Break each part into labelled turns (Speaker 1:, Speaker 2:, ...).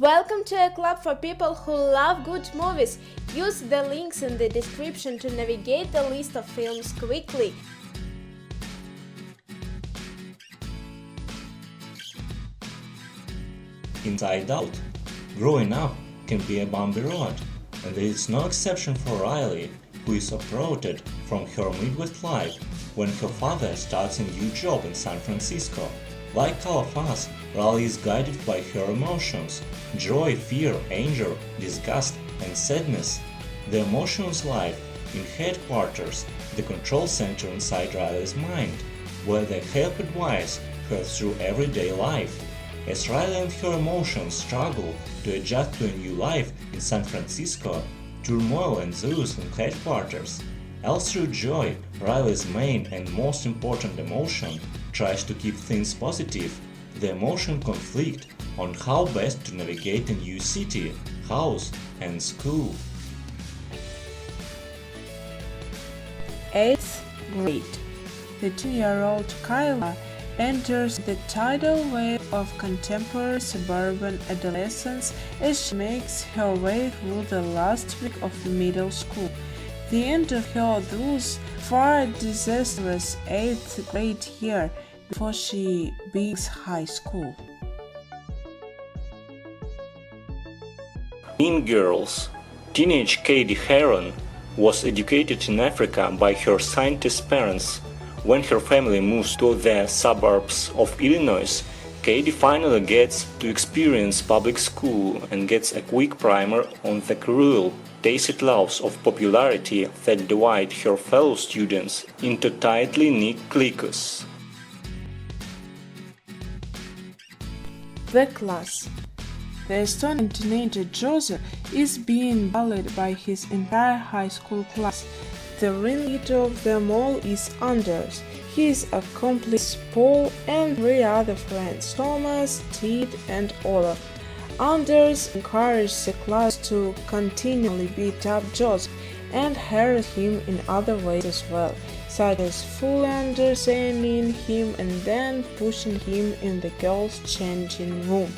Speaker 1: Welcome to a club for people who love good movies. Use the links in the description to navigate the list of films quickly.
Speaker 2: Inside Out. Growing up can be a bumpy road, and there is no exception for Riley, who is uprooted from her Midwest life when her father starts a new job in San Francisco. Like all of us, Riley is guided by her emotions: joy, fear, anger, disgust, and sadness. The emotions live in headquarters, the control center inside Riley's mind, where they help advise her through everyday life. As Riley and her emotions struggle to adjust to a new life in San Francisco, turmoil ensues in headquarters. All through joy, Riley's main and most important emotion, tries to keep things positive. The emotion conflict on how best to navigate a new city, house, and school.
Speaker 3: 8th grade. The 2-year-old Kyla enters the tidal wave of contemporary suburban adolescence as she makes her way through the last week of middle school, the end of her thus far disastrous 8th grade year before she begins high school.
Speaker 2: Mean Girls. Teenage Katie Heron was educated in Africa by her scientist parents. When her family moves to the suburbs of Illinois, Katie finally gets to experience public school and gets a quick primer on the cruel, tacit laws of popularity that divide her fellow students into tightly knit cliques.
Speaker 3: The class. The Estonian teenager Joseph is being bullied by his entire high school class. The ringleader of them all is Anders. His accomplice Paul and 3 other friends, Thomas, Ted, and Olaf. Anders encourages the class to continually beat up Joseph and harass him in other ways as well, such as fully understanding him and then pushing him in the girls' changing room.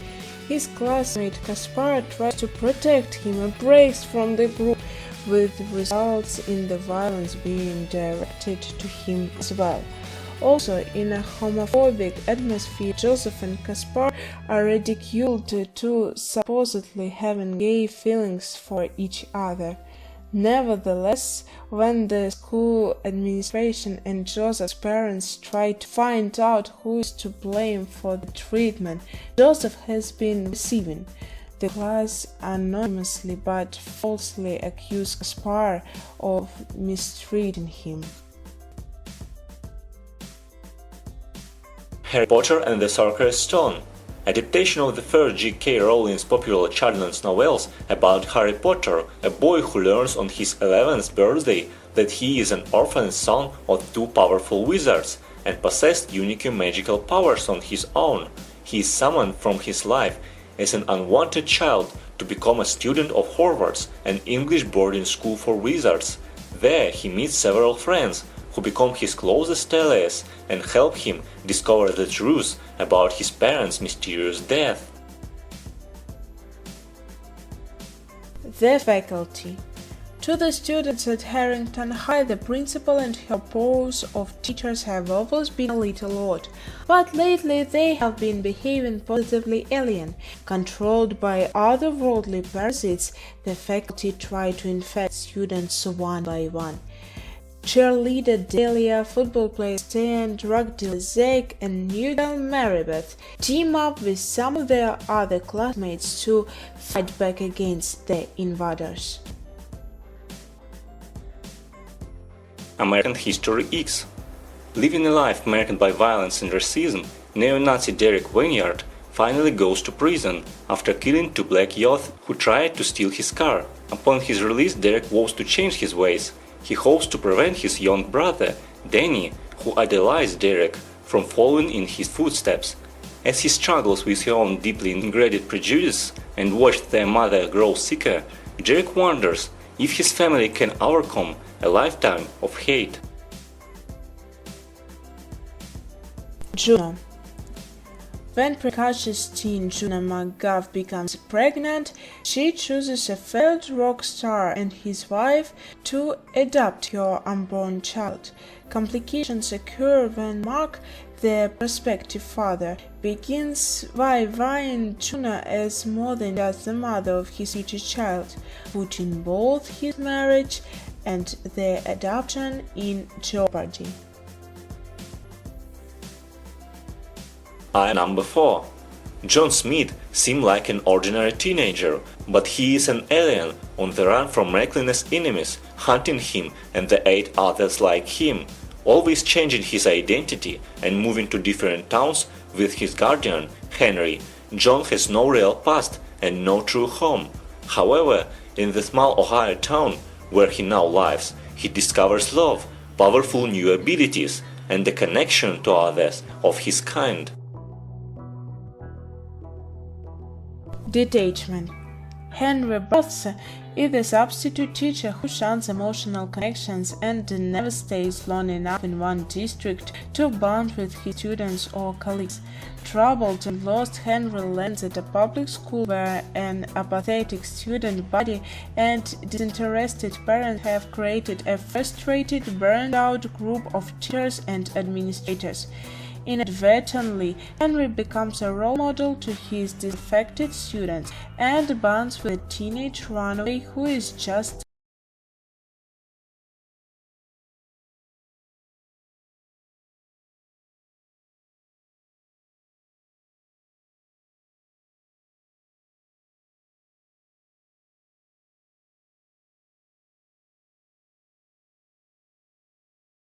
Speaker 3: His classmate Kaspar tries to protect him and breaks from the group, with results in the violence being directed to him as well. Also, in a homophobic atmosphere, Joseph and Kaspar are ridiculed to supposedly having gay feelings for each other. Nevertheless, when the school administration and Joseph's parents try to find out who is to blame for the treatment Joseph has been receiving, the class anonymously but falsely accused Kaspar of mistreating him.
Speaker 2: Harry Potter and the Sorcerer's Stone. Adaptation of the first J.K. Rowling's popular children's novels about Harry Potter, a boy who learns on his 11th birthday that he is an orphan son of 2 powerful wizards and possessed unique magical powers on his own. He is summoned from his life as an unwanted child to become a student of Hogwarts, an English boarding school for wizards. There he meets several friends who become his closest allies and help him discover the truth about his parents' mysterious death.
Speaker 3: The faculty. To the students at Harrington High, the principal and her boards of teachers have always been a little odd, but lately they have been behaving positively alien. Controlled by otherworldly parasites, the faculty try to infect students one by one. Cheerleader Delia, football player Stan, drug dealer Zach, and new girl Maribeth team up with some of their other classmates to fight back against the invaders.
Speaker 2: American History X. Living a life marked by violence and racism, neo-Nazi Derek Wainyard finally goes to prison after killing 2 black youths who tried to steal his car. Upon his release, Derek vows to change his ways. He hopes to prevent his young brother, Danny, who idolized Derek, from following in his footsteps. As he struggles with his own deeply ingrained prejudice and watches their mother grow sicker, Derek wonders if his family can overcome a lifetime of hate.
Speaker 3: Juno. When precocious teen Juno McGuff becomes pregnant, she chooses a failed rock star and his wife to adopt her unborn child. Complications occur when Mark, the prospective father, begins vivifying Juno as more than just the mother of his future child, putting both his marriage and the adoption in jeopardy.
Speaker 2: Number 4. John Smith seemed like an ordinary teenager, but he is an alien on the run from reckless enemies hunting him and the 8 others like him, always changing his identity and moving to different towns with his guardian, Henry. John has no real past and no true home. However, in the small Ohio town where he now lives, he discovers love, powerful new abilities, and the connection to others of his kind.
Speaker 3: Detachment. Henry Booth is a substitute teacher who shuns emotional connections and never stays long enough in one district to bond with his students or colleagues. Troubled and lost, Henry lands at a public school where an apathetic student body and disinterested parents have created a frustrated, burned-out group of teachers and administrators. Inadvertently, Henry becomes a role model to his disaffected students and bonds with a teenage runaway who is just